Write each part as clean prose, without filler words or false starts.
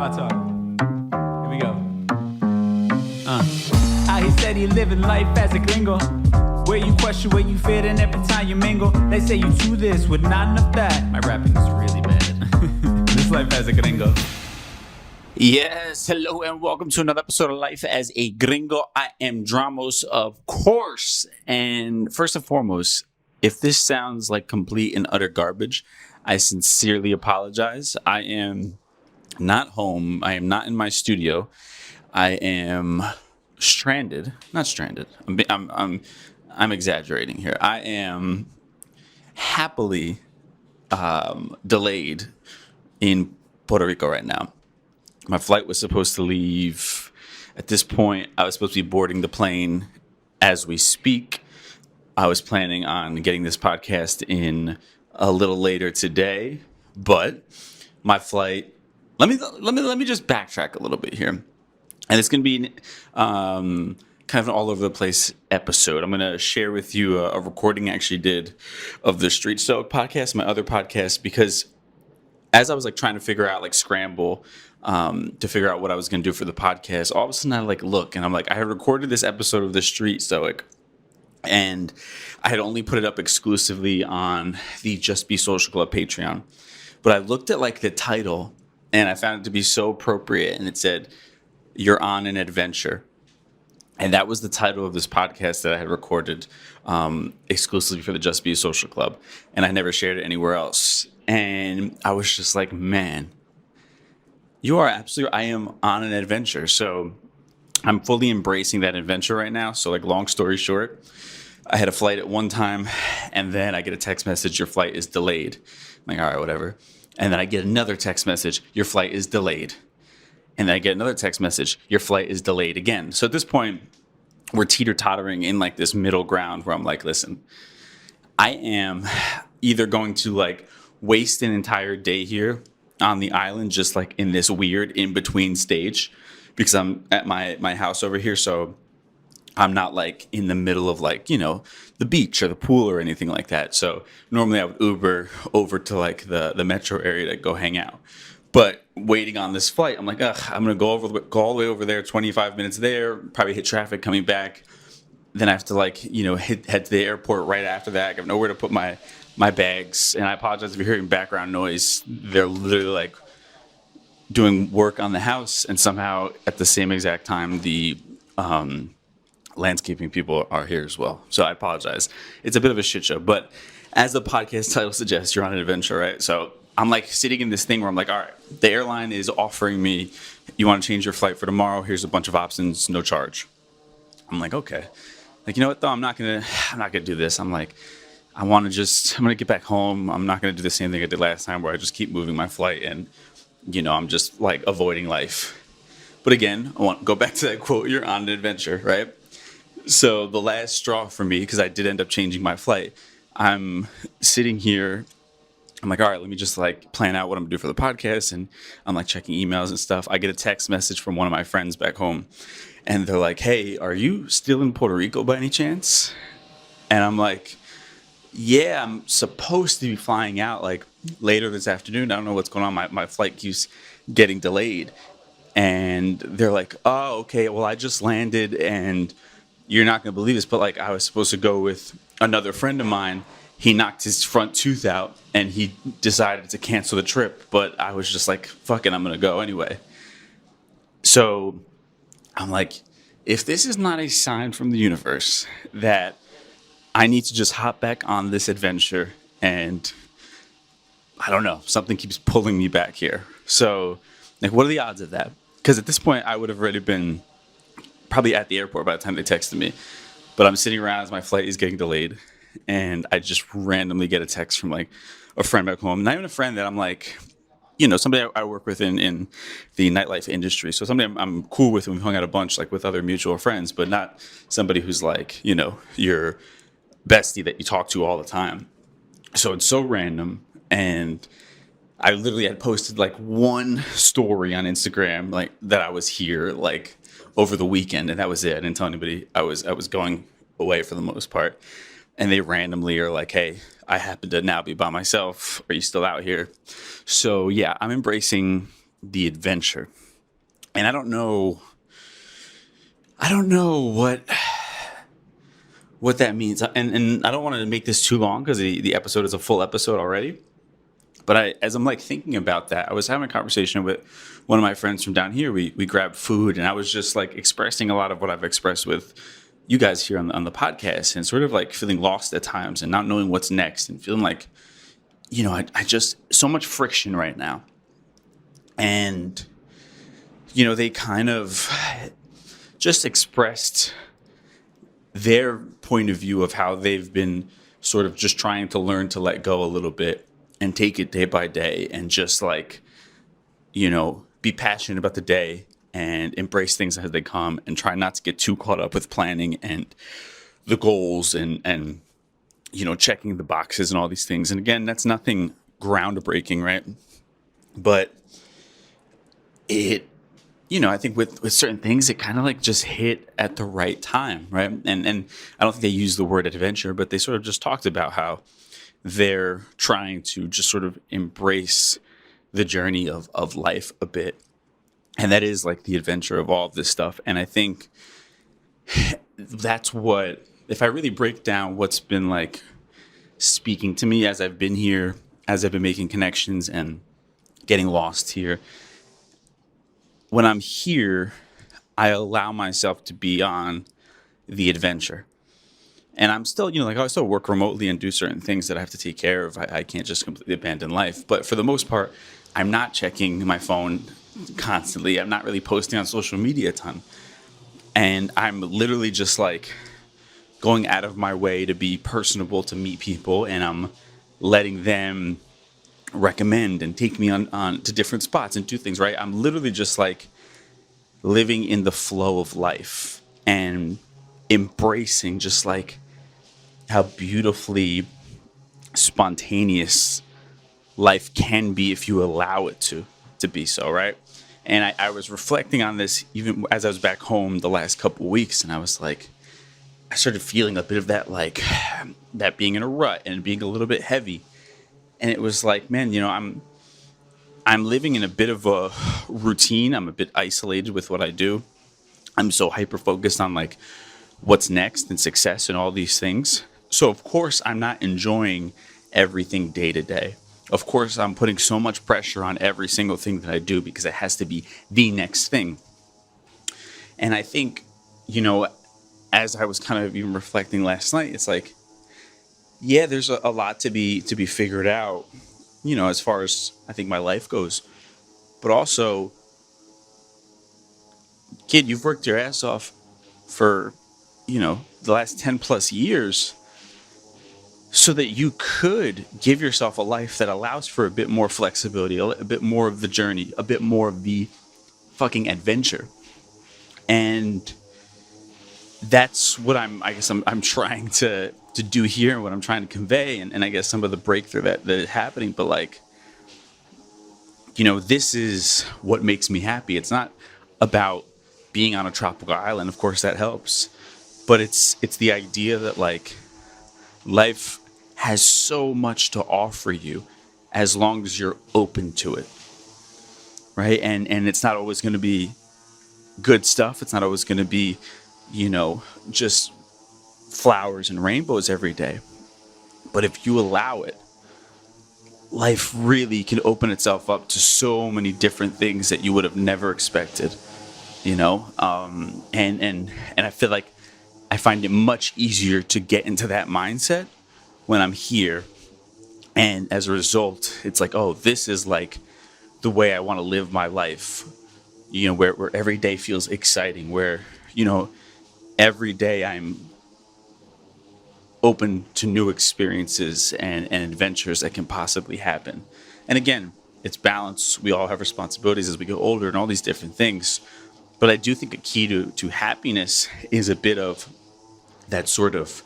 my talk. Here we go. He said he living life as a gringo, where you question where you fit in every time you mingle. They say you do this with not enough that. My rapping is really bad. This life as a gringo. Yes, hello and welcome to another episode of Life as a Gringo. I am Dramos, of course. And first and foremost, if this sounds like complete and utter garbage, I sincerely apologize. I am not home. I am not in my studio. I am stranded. Not stranded. I'm exaggerating here. I am happily delayed in Puerto Rico right now. My flight was supposed to leave. At this point, I was supposed to be boarding the plane as we speak. I was planning on getting this podcast in a little later today, but my flight. Let me just backtrack a little bit here, and it's going to be kind of an all over the place episode. I'm going to share with you a recording I actually did of the Street Stoic podcast, my other podcast, because as I was trying to figure out, scramble to figure out what I was going to do for the podcast, all of a sudden I look and I'm I had recorded this episode of the Street Stoic and I had only put it up exclusively on the Just Be Social Club Patreon. But I looked at the title and I found it to be so appropriate, and it said, "You're on an adventure." And that was the title of this podcast that I had recorded exclusively for the Just Be Social Club. And I never shared it anywhere else. And I was just like, man, you are absolutely, I am on an adventure. So I'm fully embracing that adventure right now. So long story short, I had a flight at one time and then I get a text message, your flight is delayed. I'm all right, whatever. And then I get another text message, your flight is delayed. And then I get another text message, your flight is delayed again. So at this point, we're teeter-tottering in this middle ground where I'm listen, I am either going to waste an entire day here on the island, just in this weird in-between stage, because I'm at my house over here. So I'm not in the middle of the beach or the pool or anything like that. So normally I would Uber over to the metro area to go hang out. But waiting on this flight, I'm I'm going to go all the way over there, 25 minutes there, probably hit traffic coming back. Then I have to head to the airport right after that. I have nowhere to put my bags. And I apologize if you're hearing background noise. They're literally doing work on the house, and somehow at the same exact time, the landscaping people are here as well. So I apologize. It's a bit of a shit show, but as the podcast title suggests, you're on an adventure, right? So I'm sitting in this thing where I'm all right, the airline is offering me, you want to change your flight for tomorrow? Here's a bunch of options, no charge. I'm okay. You know what though? I'm not gonna do this. I'm going to get back home. I'm not going to do the same thing I did last time where I just keep moving my flight and, I'm just avoiding life. But again, I want to go back to that quote, you're on an adventure, right? So the last straw for me, because I did end up changing my flight, I'm sitting here. I'm all right, let me just plan out what I'm going to do for the podcast. And I'm checking emails and stuff. I get a text message from one of my friends back home. And they're hey, are you still in Puerto Rico by any chance? And I'm yeah, I'm supposed to be flying out later this afternoon. I don't know what's going on. My flight keeps getting delayed. And they're oh, okay, well, I just landed and you're not going to believe this, but I was supposed to go with another friend of mine. He knocked his front tooth out and he decided to cancel the trip. But I was just fuck it, I'm going to go anyway. So I'm if this is not a sign from the universe that I need to just hop back on this adventure, and I don't know, something keeps pulling me back here. So what are the odds of that? Because at this point, I would have already been probably at the airport by the time they texted me. But I'm sitting around as my flight is getting delayed. And I just randomly get a text from a friend back home. Not even a friend that I'm somebody I work with in the nightlife industry. So somebody I'm cool with and we've hung out a bunch with other mutual friends, but not somebody who's your bestie that you talk to all the time. So it's so random. And I literally had posted one story on Instagram that I was here over the weekend, and that was it. I didn't tell anybody I was going away for the most part. And they randomly are hey, I happen to now be by myself. Are you still out here? So yeah, I'm embracing the adventure. And I don't know what that means. And I don't want to make this too long because the episode is a full episode already. But as I'm like thinking about that, I was having a conversation with one of my friends from down here. We grabbed food, and I was just like expressing a lot of what I've expressed with you guys here on the podcast, and sort of like feeling lost at times and not knowing what's next, and feeling like, I just so much friction right now. And they kind of just expressed their point of view of how they've been sort of just trying to learn to let go a little bit and take it day by day, and just like, be passionate about the day and embrace things as they come, and try not to get too caught up with planning and the goals and checking the boxes and all these things. And again, that's nothing groundbreaking, right? But it, I think with certain things, it kind of like just hit at the right time, right? And I don't think they used the word adventure, but they sort of just talked about how they're trying to just sort of embrace the journey of life a bit. And that is like the adventure of all of this stuff. And I think that's what, if I really break down what's been like speaking to me as I've been here, as I've been making connections and getting lost here, when I'm here, I allow myself to be on the adventure. And I'm still, I still work remotely and do certain things that I have to take care of. I can't just completely abandon life. But for the most part, I'm not checking my phone constantly. I'm not really posting on social media a ton. And I'm literally just like going out of my way to be personable, to meet people. And I'm letting them recommend and take me on to different spots and do things, right? I'm literally just like living in the flow of life and embracing just like how beautifully spontaneous life can be if you allow it to be so, right? And I was reflecting on this even as I was back home the last couple of weeks, and I was like, I started feeling a bit of that, like that being in a rut and being a little bit heavy. And it was like, man, I'm living in a bit of a routine. I'm a bit isolated with what I do. I'm so hyper-focused on like what's next and success and all these things. So of course I'm not enjoying everything day to day. Of course I'm putting so much pressure on every single thing that I do because it has to be the next thing. And I think, as I was kind of even reflecting last night, it's like, yeah, there's a lot to be figured out, as far as I think my life goes. But also, kid, you've worked your ass off for, the last 10 plus years so that you could give yourself a life that allows for a bit more flexibility, a bit more of the journey, a bit more of the fucking adventure. And that's what I'm trying to do here, and what I'm trying to convey, and I guess some of the breakthrough that is happening. But like, this is what makes me happy. It's not about being on a tropical island. Of course that helps, but it's the idea that like life has so much to offer you as long as you're open to it, right? And it's not always going to be good stuff. It's not always going to be, just flowers and rainbows every day. But if you allow it, life really can open itself up to so many different things that you would have never expected, and I feel like I find it much easier to get into that mindset when I'm here. And as a result, it's like, oh, this is like the way I want to live my life, where every day feels exciting, where, every day I'm open to new experiences and adventures that can possibly happen. And again, it's balance. We all have responsibilities as we get older and all these different things. But I do think a key to happiness is a bit of that sort of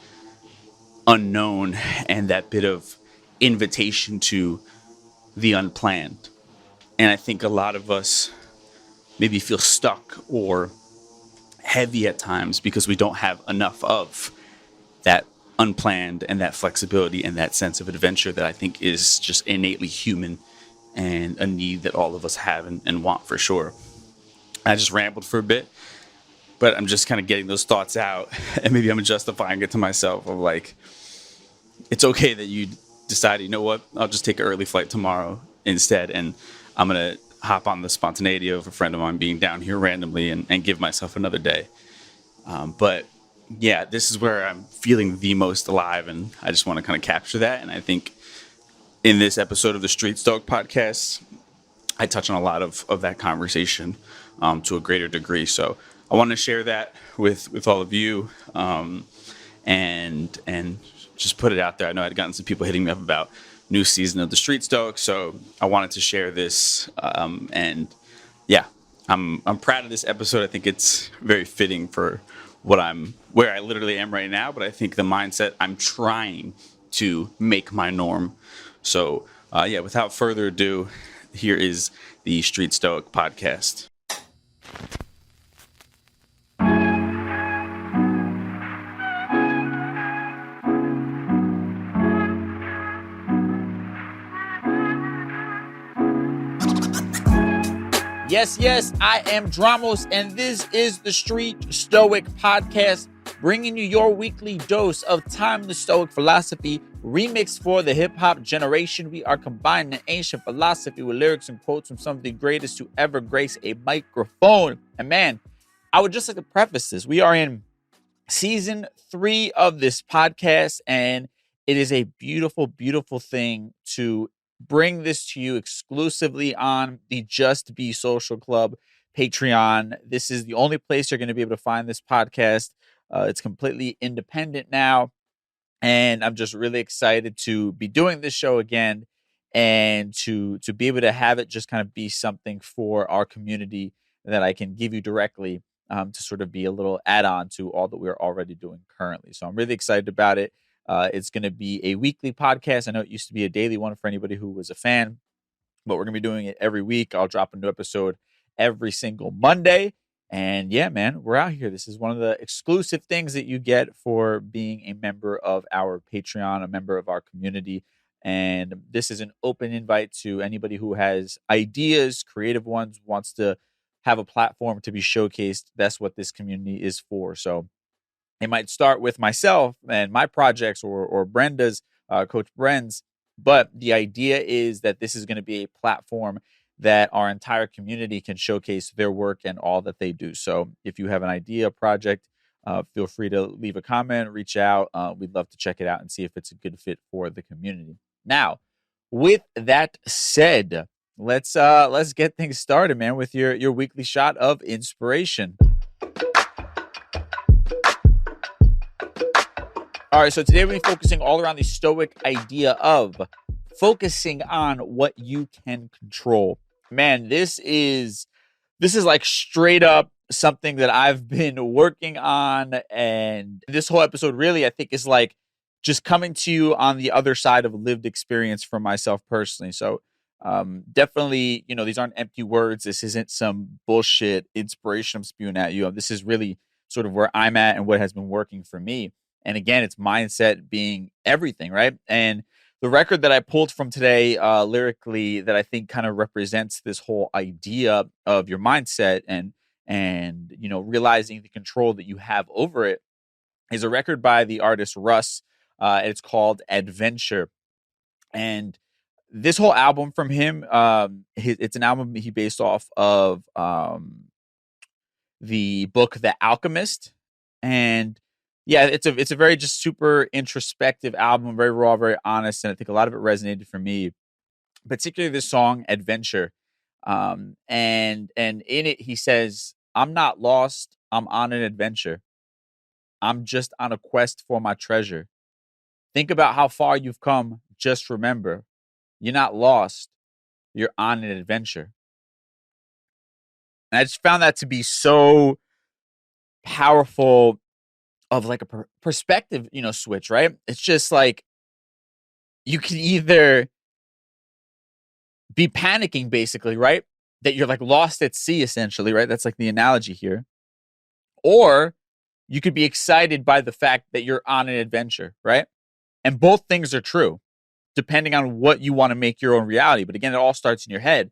unknown and that bit of invitation to the unplanned. And I think a lot of us maybe feel stuck or heavy at times because we don't have enough of that unplanned and that flexibility and that sense of adventure that I think is just innately human and a need that all of us have and want for sure. I just rambled for a bit, but I'm just kind of getting those thoughts out, and maybe I'm justifying it to myself of like, it's okay that you decide, you know what, I'll just take an early flight tomorrow instead, and I'm going to hop on the spontaneity of a friend of mine being down here randomly and give myself another day. But yeah, this is where I'm feeling the most alive, and I just want to kind of capture that. And I think in this episode of the Street Stoic podcast, I touch on a lot of that conversation to a greater degree. So I want to share that with all of you, and just put it out there. I know I'd gotten some people hitting me up about new season of the Street Stoic, so I wanted to share this. And yeah, I'm proud of this episode. I think it's very fitting for where I literally am right now, but I think the mindset I'm trying to make my norm. So yeah, without further ado, here is the Street Stoic podcast. Yes, I am Dramos, and this is the Street Stoic podcast, bringing you your weekly dose of timeless Stoic philosophy, remixed for the hip-hop generation. We are combining ancient philosophy with lyrics and quotes from some of the greatest to ever grace a microphone. And man, I would just like to preface this. We are in season 3 of this podcast, and it is a beautiful, beautiful thing to bring this to you exclusively on the Just Be Social Club Patreon. This is the only place you're going to be able to find this podcast. It's completely independent now, and I'm just really excited to be doing this show again and to be able to have it just kind of be something for our community that I can give you directly to sort of be a little add-on to all that we're already doing currently. So I'm really excited about it. It's going to be a weekly podcast. I know it used to be a daily one for anybody who was a fan, but we're going to be doing it every week. I'll drop a new episode every single Monday. And yeah, man, we're out here. This is one of the exclusive things that you get for being a member of our Patreon, a member of our community. And this is an open invite to anybody who has ideas, creative ones, wants to have a platform to be showcased. That's what this community is for. So it might start with myself and my projects or Brenda's, Coach Bren's. But the idea is that this is going to be a platform that our entire community can showcase their work and all that they do. So if you have an idea, project, feel free to leave a comment, reach out. We'd love to check it out and see if it's a good fit for the community. Now, with that said, let's get things started, man, with your weekly shot of inspiration. All right, so today we're focusing all around the Stoic idea of focusing on what you can control. Man, this is like straight up something that I've been working on, and this whole episode really, I think, is like just coming to you on the other side of lived experience for myself personally. So definitely, these aren't empty words. This isn't some bullshit inspiration I'm spewing at you. This is really sort of where I'm at and what has been working for me. And again, it's mindset being everything, right? And the record that I pulled from today lyrically that I think kind of represents this whole idea of your mindset and realizing the control that you have over it is a record by the artist Russ. It's called Adventure. And this whole album from him, it's an album he based off of the book The Alchemist. And yeah, it's a very just super introspective album, very raw, very honest, and I think a lot of it resonated for me, particularly this song Adventure. And in it he says, "I'm not lost, I'm on an adventure. I'm just on a quest for my treasure. Think about how far you've come, just remember, you're not lost, you're on an adventure." And I just found that to be so powerful of like a perspective, switch, right? It's just like you can either be panicking basically, right? That you're like lost at sea essentially, right? That's like the analogy here. Or you could be excited by the fact that you're on an adventure, right? And both things are true. depending on what you want to make your own reality. But again, it all starts in your head.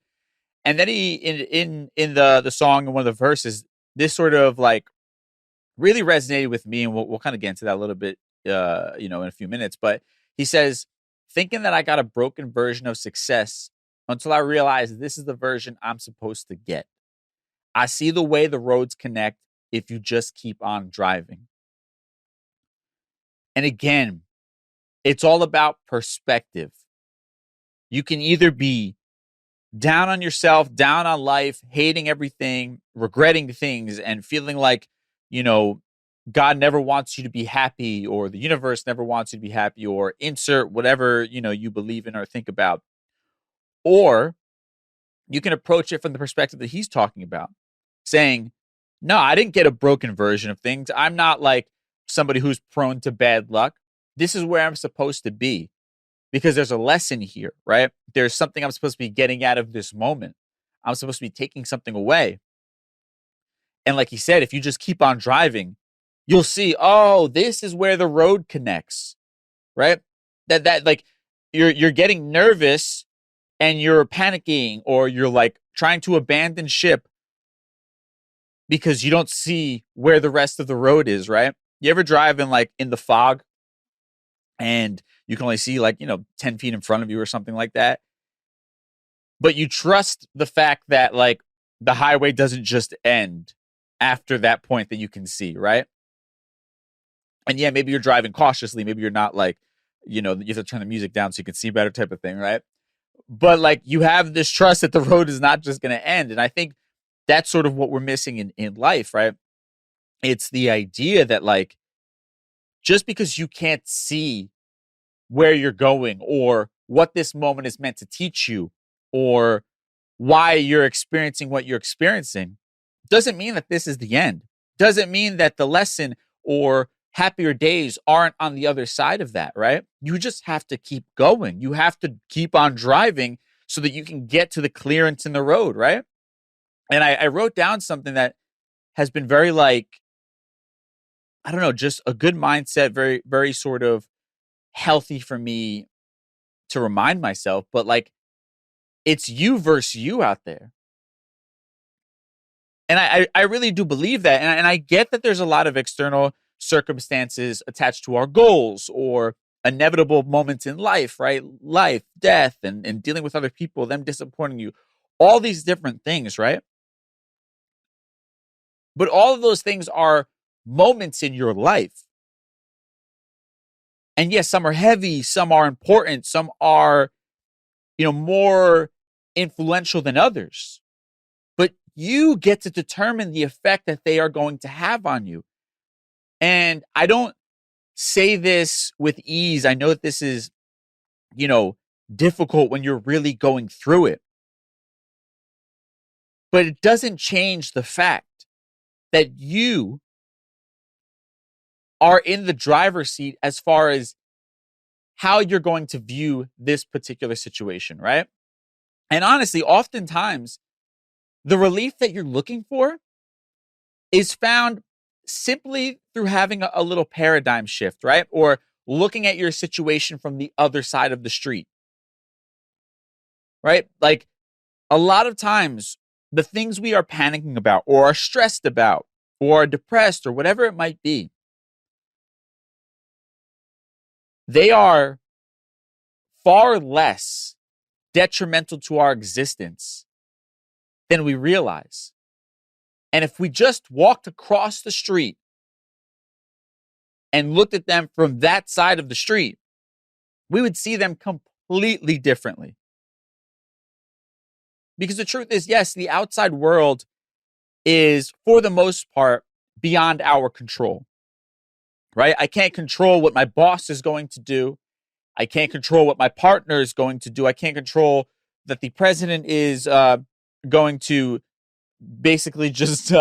And then he in the song, in one of the verses, this sort of like really resonated with me, and we'll kind of get into that a little bit, in a few minutes. But he says, thinking that I got a broken version of success until I realized this is the version I'm supposed to get. I see the way the roads connect if you just keep on driving. And again, it's all about perspective. You can either be down on yourself, down on life, hating everything, regretting things, and feeling like, God never wants you to be happy, or the universe never wants you to be happy, or insert whatever, you believe in or think about. Or you can approach it from the perspective that he's talking about, saying, no, I didn't get a broken version of things. I'm not like somebody who's prone to bad luck. This is where I'm supposed to be, because there's a lesson here, right? There's something I'm supposed to be getting out of this moment. I'm supposed to be taking something away. And like he said, if you just keep on driving, you'll see, oh, this is where the road connects, right? That like you're getting nervous and you're panicking, or you're like trying to abandon ship because you don't see where the rest of the road is, right? You ever drive in the fog and you can only see 10 feet in front of you or something like that? But you trust the fact that like the highway doesn't just end after that point that you can see, right? And yeah, maybe you're driving cautiously. Maybe you're not you have to turn the music down so you can see better, type of thing, right? But like you have this trust that the road is not just going to end. And I think that's sort of what we're missing in life, right? It's the idea that like, just because you can't see where you're going, or what this moment is meant to teach you, or why you're experiencing what you're experiencing, doesn't mean that this is the end. Doesn't mean that the lesson or happier days aren't on the other side of that, right? You just have to keep going. You have to keep on driving so that you can get to the clearance in the road, right? And I wrote down something that has been very just a good mindset, very, very sort of healthy for me to remind myself, but like, it's you versus you out there. And I really do believe that. And I get that there's a lot of external circumstances attached to our goals, or inevitable moments in life, right? Life, death, and dealing with other people, them disappointing you, all these different things, right? But all of those things are moments in your life. And yes, some are heavy, some are important, some are, more influential than others. But you get to determine the effect that they are going to have on you. And I don't say this with ease. I know that this is, difficult when you're really going through it. But it doesn't change the fact that you are in the driver's seat as far as how you're going to view this particular situation, right? And honestly, oftentimes, the relief that you're looking for is found simply through having a little paradigm shift, right? Or looking at your situation from the other side of the street, right? Like a lot of times, the things we are panicking about, or are stressed about, or are depressed, or whatever it might be, they are far less detrimental to our existence than we realize. And if we just walked across the street and looked at them from that side of the street, we would see them completely differently. Because the truth is, yes, the outside world is, for the most part, beyond our control, right? I can't control what my boss is going to do. I can't control what my partner is going to do. I can't control that the president is going to basically just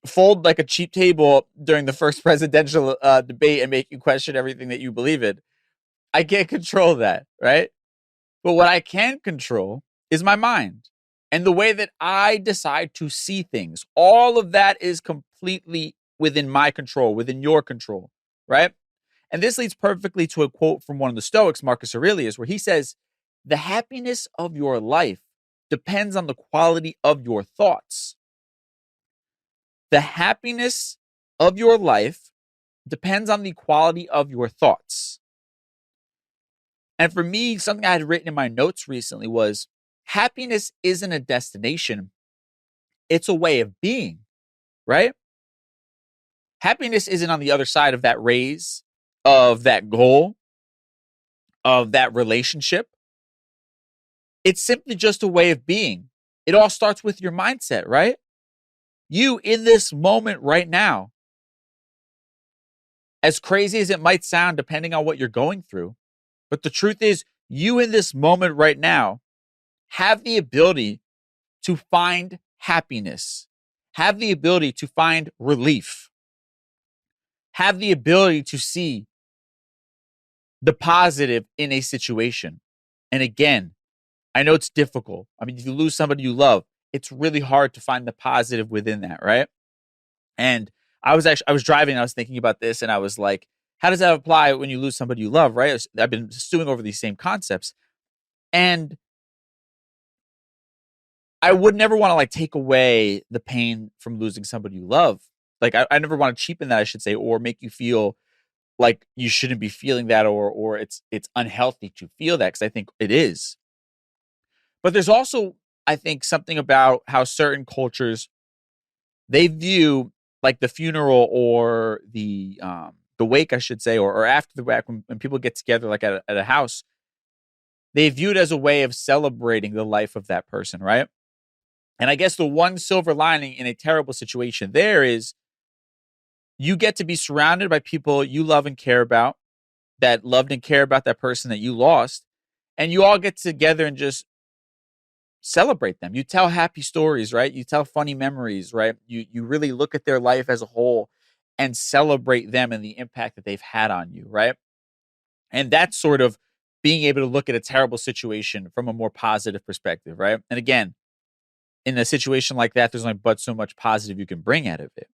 fold like a cheap table during the first presidential debate and make you question everything that you believe in. I can't control that, right? But what I can control is my mind and the way that I decide to see things. All of that is completely within my control, within your control, right? And this leads perfectly to a quote from one of the Stoics, Marcus Aurelius, where he says, "The happiness of your life depends on the quality of your thoughts." The happiness of your life depends on the quality of your thoughts. And for me, something I had written in my notes recently was, happiness isn't a destination, it's a way of being, right? Happiness isn't on the other side of that raise, of that goal, of that relationship. It's simply just a way of being. It all starts with your mindset, right? You in this moment right now, as crazy as it might sound, depending on what you're going through, but the truth is, you in this moment right now have the ability to find happiness, have the ability to find relief, have the ability to see the positive in a situation. And again, I know it's difficult. I mean, if you lose somebody you love, it's really hard to find the positive within that, right? And I was driving and I was thinking about this and I was like, how does that apply when you lose somebody you love, right? I've been stewing over these same concepts. And I would never want to like take away the pain from losing somebody you love. Like I never want to cheapen that, I should say, or make you feel like you shouldn't be feeling that, or it's unhealthy to feel that, because I think it is. But there's also, I think, something about how certain cultures, they view like the funeral or the wake, I should say, or after the wake, when people get together like at a house, they view it as a way of celebrating the life of that person, right? And I guess the one silver lining in a terrible situation there is you get to be surrounded by people you love and care about, that loved and care about that person that you lost, and you all get together and just celebrate them. You tell happy stories, right? You tell funny memories, right? You really look at their life as a whole and celebrate them and the impact that they've had on you, right? And that's sort of being able to look at a terrible situation from a more positive perspective, right? And again, in a situation like that, there's only but so much positive you can bring out of it.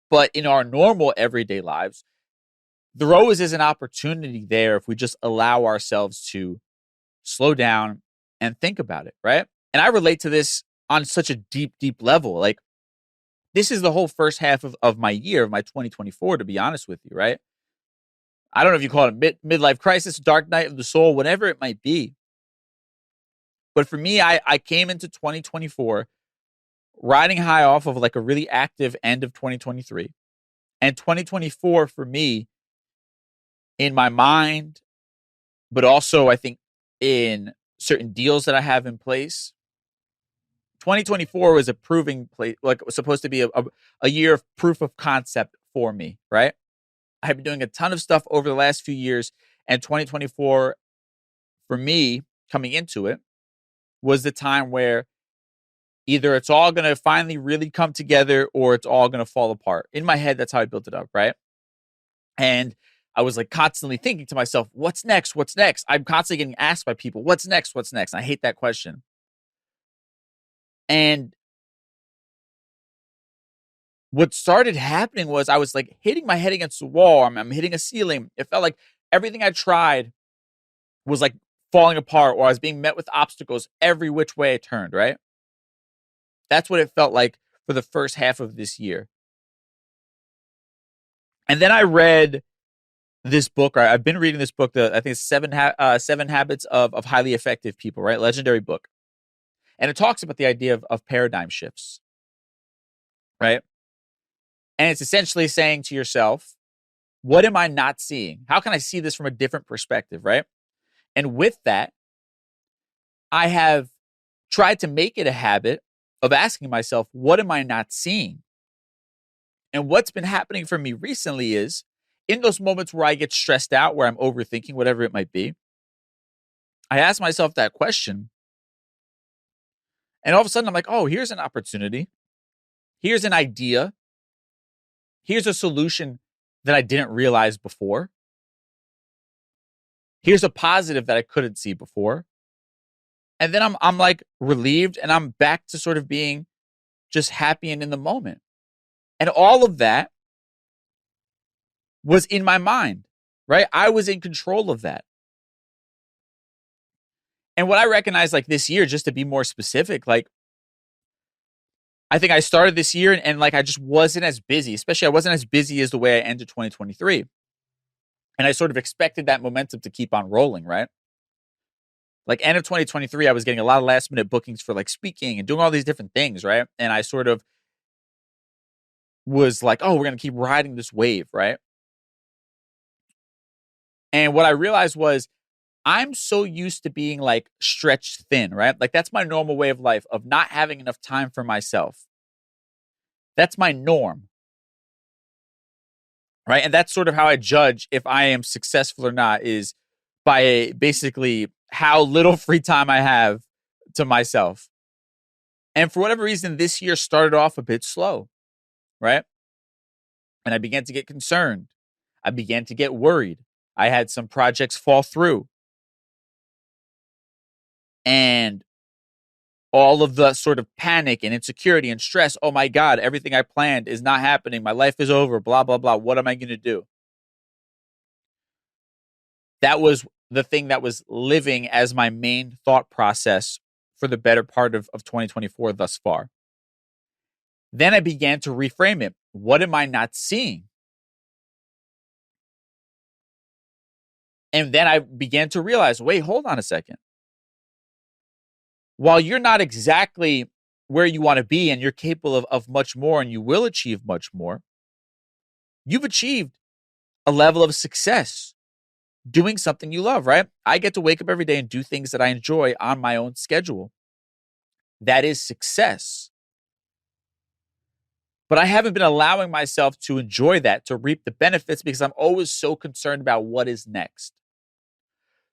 But in our normal everyday lives, there always is an opportunity there if we just allow ourselves to slow down and think about it, right? And I relate to this on such a deep, deep level. Like, this is the whole first half of my year, of my 2024, to be honest with you, right? I don't know if you call it a midlife crisis, dark night of the soul, whatever it might be. But for me, I came into 2024 riding high off of like a really active end of 2023. And 2024 for me, in my mind, but also I think in certain deals that I have in place, 2024 was a proving place, like it was supposed to be a year of proof of concept for me, right? I've been doing a ton of stuff over the last few years, and 2024 for me coming into it was the time where either it's all going to finally really come together or it's all going to fall apart. In my head, that's how I built it up, right? And I was like constantly thinking to myself, what's next? What's next? I'm constantly getting asked by people, what's next? What's next? And I hate that question. And what started happening was I was like hitting my head against the wall. I'm hitting a ceiling. It felt like everything I tried was like falling apart, or I was being met with obstacles every which way I turned, right? That's what it felt like for the first half of this year. And then I read this book, or I've been reading this book, I think it's Seven Habits of Highly Effective People, right? Legendary book. And it talks about the idea of paradigm shifts, right? And it's essentially saying to yourself, what am I not seeing? How can I see this from a different perspective, right? And with that, I have tried to make it a habit of asking myself, what am I not seeing? And what's been happening for me recently is, in those moments where I get stressed out, where I'm overthinking, whatever it might be, I ask myself that question. And all of a sudden I'm like, oh, here's an opportunity. Here's an idea. Here's a solution that I didn't realize before. Here's a positive that I couldn't see before. And then I'm like relieved, and I'm back to sort of being just happy and in the moment. And all of that was in my mind, right? I was in control of that. And what I recognized like this year, just to be more specific, like I think I started this year and like I just wasn't as busy, especially I wasn't as busy as the way I ended 2023. And I sort of expected that momentum to keep on rolling, right? Like end of 2023, I was getting a lot of last minute bookings for like speaking and doing all these different things, right? And I sort of was like, oh, we're going to keep riding this wave, right? And what I realized was I'm so used to being like stretched thin, right? Like that's my normal way of life, of not having enough time for myself. That's my norm, right? And that's sort of how I judge if I am successful or not, is by basically how little free time I have to myself. And for whatever reason, this year started off a bit slow, right? And I began to get concerned. I began to get worried. I had some projects fall through. And all of the sort of panic and insecurity and stress. Oh my God, everything I planned is not happening. My life is over, blah, blah, blah. What am I going to do? That was the thing that was living as my main thought process for the better part of 2024 thus far. Then I began to reframe it. What am I not seeing? And then I began to realize, wait, hold on a second. While you're not exactly where you want to be and you're capable of much more and you will achieve much more, you've achieved a level of success doing something you love, right? I get to wake up every day and do things that I enjoy on my own schedule. That is success. But I haven't been allowing myself to enjoy that, to reap the benefits, because I'm always so concerned about what is next.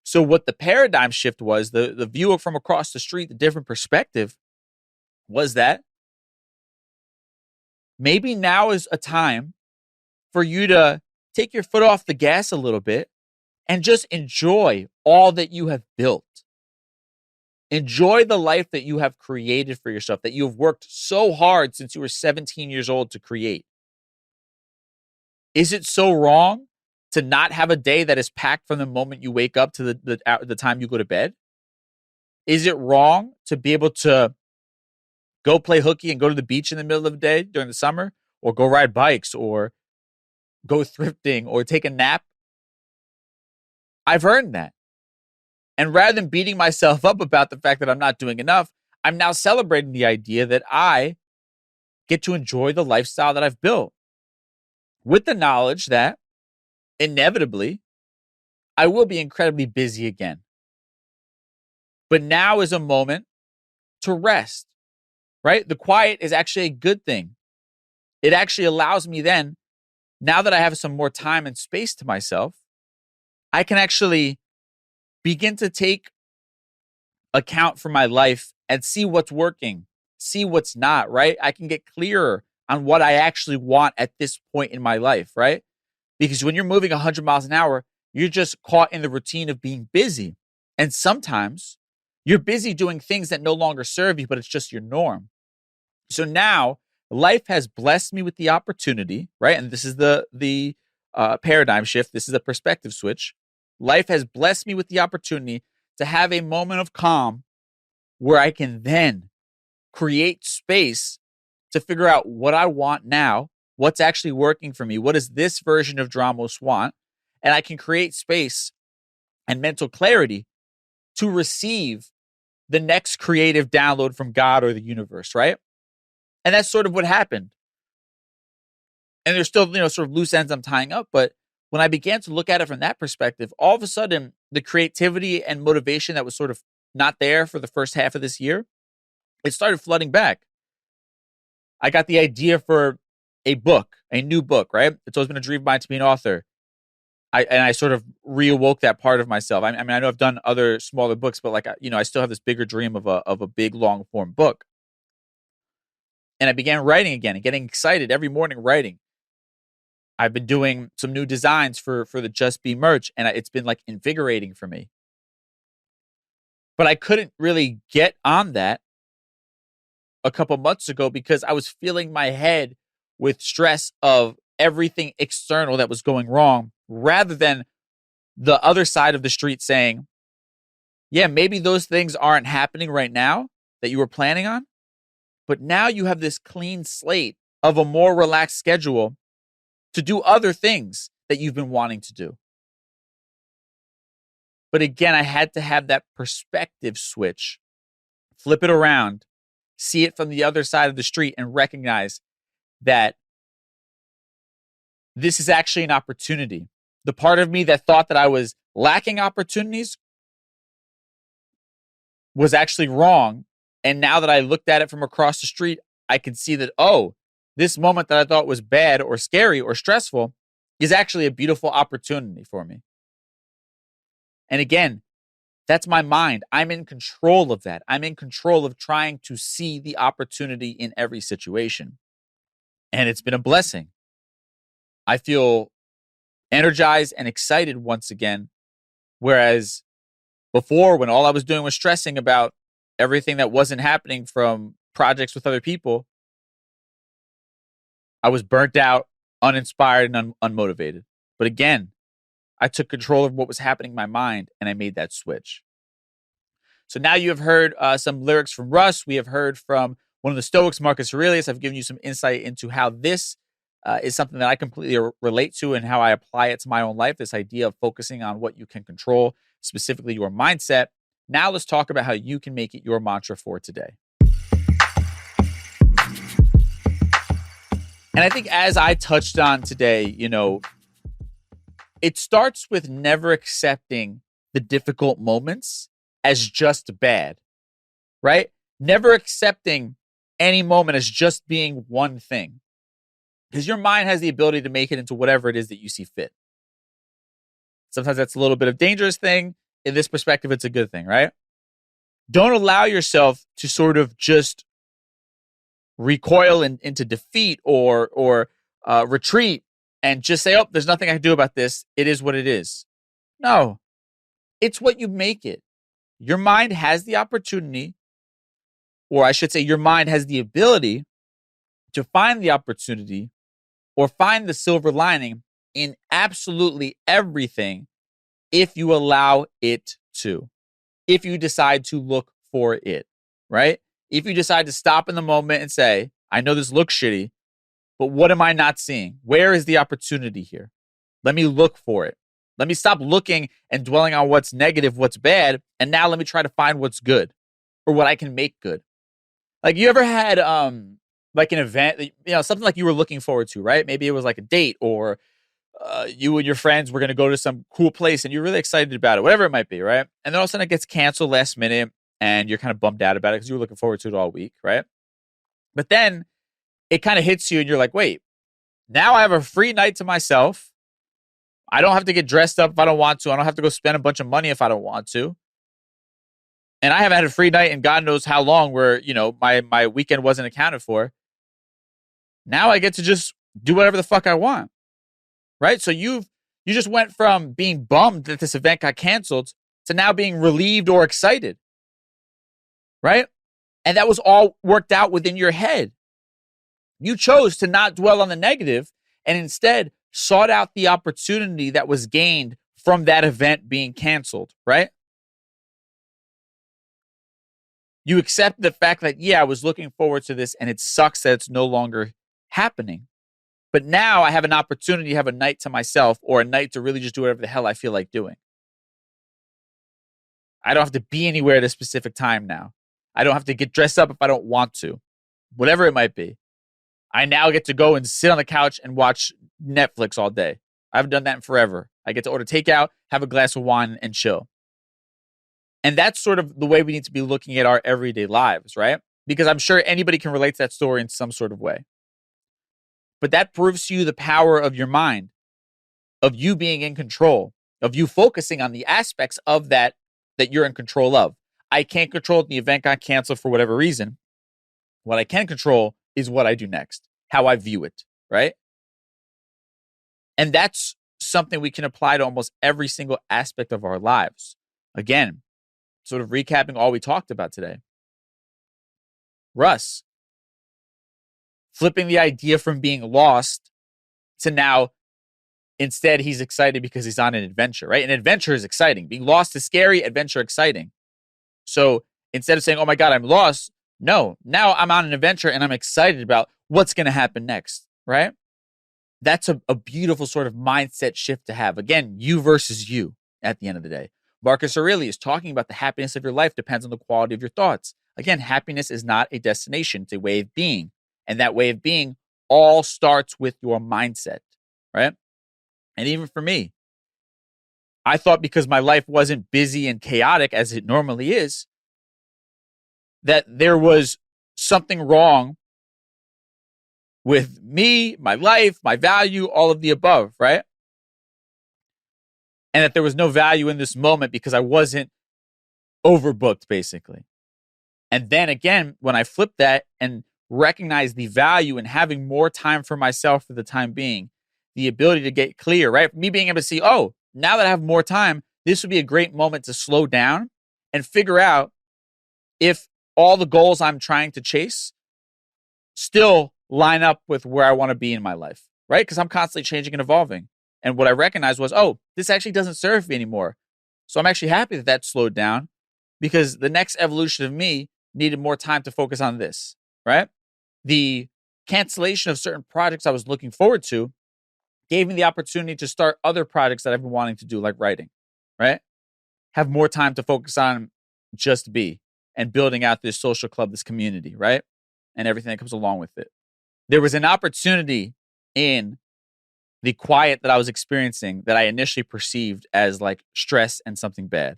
So what the paradigm shift was, the view from across the street, the different perspective, was that maybe now is a time for you to take your foot off the gas a little bit and just enjoy all that you have built. Enjoy the life that you have created for yourself, that you have worked so hard since you were 17 years old to create. Is it so wrong to not have a day that is packed from the moment you wake up to the time you go to bed? Is it wrong to be able to go play hooky and go to the beach in the middle of the day during the summer, or go ride bikes, or go thrifting, or take a nap? I've earned that. And rather than beating myself up about the fact that I'm not doing enough, I'm now celebrating the idea that I get to enjoy the lifestyle that I've built, with the knowledge that inevitably I will be incredibly busy again. But now is a moment to rest, right? The quiet is actually a good thing. It actually allows me then, now that I have some more time and space to myself, I can actually begin to take account for my life and see what's working, see what's not, right? I can get clearer on what I actually want at this point in my life, right? Because when you're moving 100 miles an hour, you're just caught in the routine of being busy. And sometimes you're busy doing things that no longer serve you, but it's just your norm. So now life has blessed me with the opportunity, right? And this is the paradigm shift. This is a perspective switch. Life has blessed me with the opportunity to have a moment of calm where I can then create space to figure out what I want now, what's actually working for me, what does this version of Dramos want, and I can create space and mental clarity to receive the next creative download from God or the universe, right? And that's sort of what happened. And there's still, sort of loose ends I'm tying up, but when I began to look at it from that perspective, all of a sudden, the creativity and motivation that was sort of not there for the first half of this year, it started flooding back. I got the idea for a book, a new book, right? It's always been a dream of mine to be an author. I sort of reawoke that part of myself. I mean, I know I've done other smaller books, but I still have this bigger dream of a big long form book. And I began writing again and getting excited every morning writing. I've been doing some new designs for the Just Be merch, and it's been like invigorating for me. But I couldn't really get on that a couple months ago because I was filling my head with stress of everything external that was going wrong, rather than the other side of the street saying, yeah, maybe those things aren't happening right now that you were planning on, but now you have this clean slate of a more relaxed schedule to do other things that you've been wanting to do. But again, I had to have that perspective switch, flip it around, see it from the other side of the street, and recognize that this is actually an opportunity. The part of me that thought that I was lacking opportunities was actually wrong. And now that I looked at it from across the street, I can see that, oh, this moment that I thought was bad or scary or stressful is actually a beautiful opportunity for me. And again, that's my mind. I'm in control of that. I'm in control of trying to see the opportunity in every situation. And it's been a blessing. I feel energized and excited once again. Whereas before, when all I was doing was stressing about everything that wasn't happening from projects with other people, I was burnt out, uninspired, and unmotivated. But again, I took control of what was happening in my mind, and I made that switch. So now you have heard some lyrics from Russ. We have heard from one of the Stoics, Marcus Aurelius. I've given you some insight into how this is something that I completely relate to and how I apply it to my own life, this idea of focusing on what you can control, specifically your mindset. Now let's talk about how you can make it your mantra for today. And I think as I touched on today, it starts with never accepting the difficult moments as just bad, right? Never accepting any moment as just being one thing. Because your mind has the ability to make it into whatever it is that you see fit. Sometimes that's a little bit of a dangerous thing. In this perspective, it's a good thing, right? Don't allow yourself to sort of just recoil into defeat or retreat and just say, oh, there's nothing I can do about this. It is what it is. No, it's what you make it. Your mind has the opportunity, or I should say your mind has the ability to find the opportunity or find the silver lining in absolutely everything if you allow it to, if you decide to look for it, right? If you decide to stop in the moment and say, I know this looks shitty, but what am I not seeing? Where is the opportunity here? Let me look for it. Let me stop looking and dwelling on what's negative, what's bad, and now let me try to find what's good or what I can make good. Like, you ever had like an event, something like you were looking forward to, right? Maybe it was like a date, or you and your friends were going to go to some cool place and you're really excited about it, whatever it might be, right? And then all of a sudden it gets canceled last minute and you're kind of bummed out about it because you were looking forward to it all week, right? But then it kind of hits you and you're like, wait, now I have a free night to myself. I don't have to get dressed up if I don't want to. I don't have to go spend a bunch of money if I don't want to. And I haven't had a free night in God knows how long, where, my weekend wasn't accounted for. Now I get to just do whatever the fuck I want. Right? So you just went from being bummed that this event got canceled to now being relieved or excited. Right? And that was all worked out within your head. You chose to not dwell on the negative and instead sought out the opportunity that was gained from that event being canceled, right? You accept the fact that, yeah, I was looking forward to this and it sucks that it's no longer happening. But now I have an opportunity to have a night to myself, or a night to really just do whatever the hell I feel like doing. I don't have to be anywhere at a specific time now. I don't have to get dressed up if I don't want to. Whatever it might be. I now get to go and sit on the couch and watch Netflix all day. I haven't done that in forever. I get to order takeout, have a glass of wine, and chill. And that's sort of the way we need to be looking at our everyday lives, right? Because I'm sure anybody can relate to that story in some sort of way. But that proves to you the power of your mind, of you being in control, of you focusing on the aspects of that you're in control of. I can't control the event got canceled for whatever reason. What I can control is what I do next, how I view it, right? And that's something we can apply to almost every single aspect of our lives. Again, sort of recapping all we talked about today. Russ, flipping the idea from being lost to now, instead, he's excited because he's on an adventure, right? An adventure is exciting. Being lost is scary, adventure exciting. So instead of saying, oh my God, I'm lost, no, now I'm on an adventure and I'm excited about what's going to happen next, right? That's a beautiful sort of mindset shift to have. Again, you versus you at the end of the day. Marcus Aurelius talking about the happiness of your life depends on the quality of your thoughts. Again, happiness is not a destination, it's a way of being. And that way of being all starts with your mindset, right? And even for me, I thought because my life wasn't busy and chaotic as it normally is, that there was something wrong with me, my life, my value, all of the above, right? And that there was no value in this moment because I wasn't overbooked, basically. And then again, when I flipped that and recognized the value in having more time for myself for the time being, the ability to get clear, right? Me being able to see, oh, now that I have more time, this would be a great moment to slow down and figure out if all the goals I'm trying to chase still line up with where I want to be in my life, right? Because I'm constantly changing and evolving. And what I recognized was, oh, this actually doesn't serve me anymore. So I'm actually happy that that slowed down because the next evolution of me needed more time to focus on this, right? The cancellation of certain projects I was looking forward to gave me the opportunity to start other projects that I've been wanting to do, like writing, right? Have more time to focus on just be and building out this social club, this community, right? And everything that comes along with it. There was an opportunity in the quiet that I was experiencing that I initially perceived as like stress and something bad.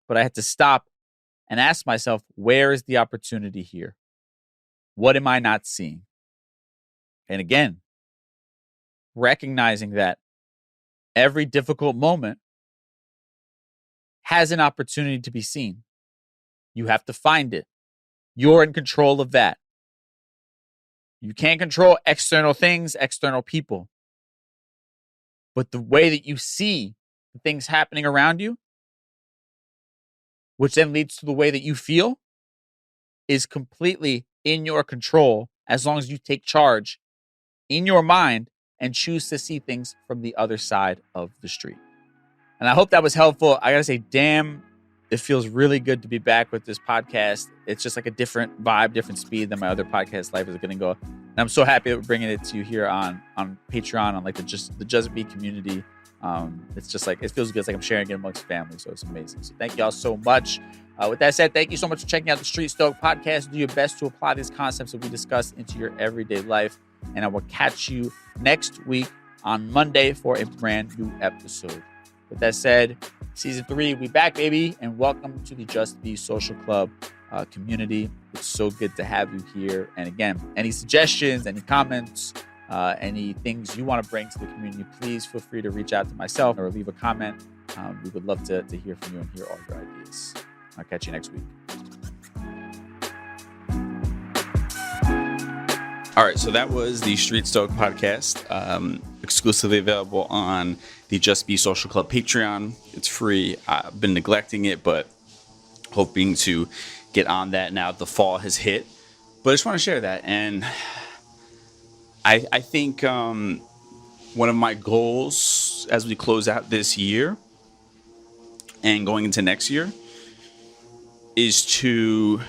But I had to stop and ask myself, where is the opportunity here? What am I not seeing? And again, recognizing that every difficult moment has an opportunity to be seen. You have to find it. You're in control of that. You can't control external things, external people. But the way that you see the things happening around you, which then leads to the way that you feel, is completely in your control as long as you take charge in your mind and choose to see things from the other side of the street. And I hope that was helpful. I got to say, damn, it feels really good to be back with this podcast. It's just like a different vibe, different speed than my other podcast, Life As A Gringo. And I'm so happy that we're bringing it to you here on Patreon, on like the Just Be community. It's just like, it feels good. It's like I'm sharing it amongst family. So it's amazing. So thank y'all so much. With that said, thank you so much for checking out the Street Stoic podcast. Do your best to apply these concepts that we discussed into your everyday life. And I will catch you next week on Monday for a brand new episode. With that said, season 3, we back, baby, and welcome to the Just Be Social Club community. It's so good to have you here. And again, any suggestions, any comments, any things you want to bring to the community, please feel free to reach out to myself or leave a comment. We would love to hear from you and hear all your ideas. I'll catch you next week. All right, so that was the Street Stoic podcast, exclusively available on the Just Be Social Club Patreon. It's free. I've been neglecting it, but hoping to get on that now the fall has hit. But I just want to share that. And I think one of my goals as we close out this year and going into next year is to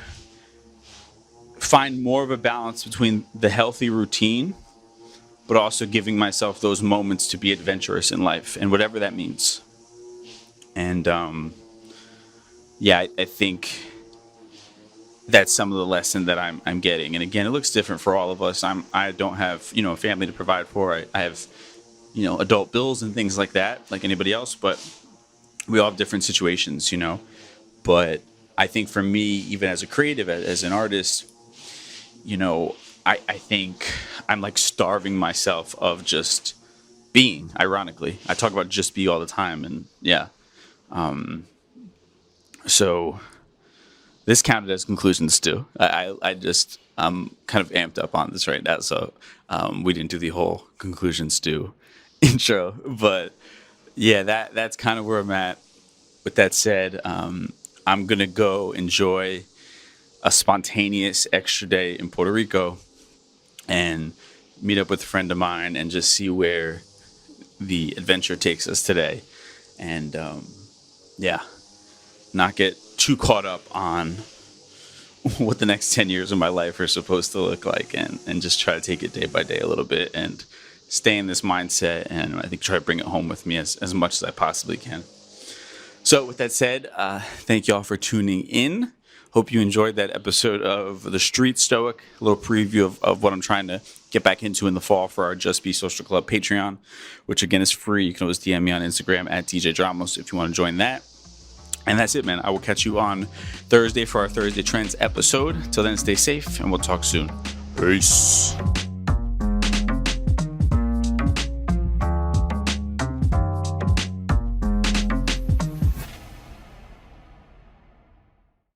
find more of a balance between the healthy routine, but also giving myself those moments to be adventurous in life and whatever that means. And I think that's some of the lesson that I'm getting. And again, it looks different for all of us. I don't have, a family to provide for. I have, adult bills and things like that, like anybody else, but we all have different situations, But I think for me, even as a creative, as an artist, I think I'm like starving myself of just being, ironically. I talk about just be all the time. And so this counted as conclusions too. I'm kind of amped up on this right now. So we didn't do the whole conclusions too intro, but yeah, that's kind of where I'm at. With that said, I'm going to go enjoy a spontaneous extra day in Puerto Rico and, meet up with a friend of mine, and just see where the adventure takes us today. And not get too caught up on what the next 10 years of my life are supposed to look like, and just try to take it day by day a little bit and stay in this mindset, and I think try to bring it home with me as much as I possibly can. So with that said, thank you all for tuning in. Hope you enjoyed that episode of the Street Stoic, a little preview of what I'm trying to get back into in the fall for our Just Be Social Club Patreon, which again is free. You can always DM me on Instagram at DJ Dramos if you want to join that. And that's it, man. I will catch you on Thursday for our Thursday Trends episode. Till then, stay safe, and we'll talk soon. Peace.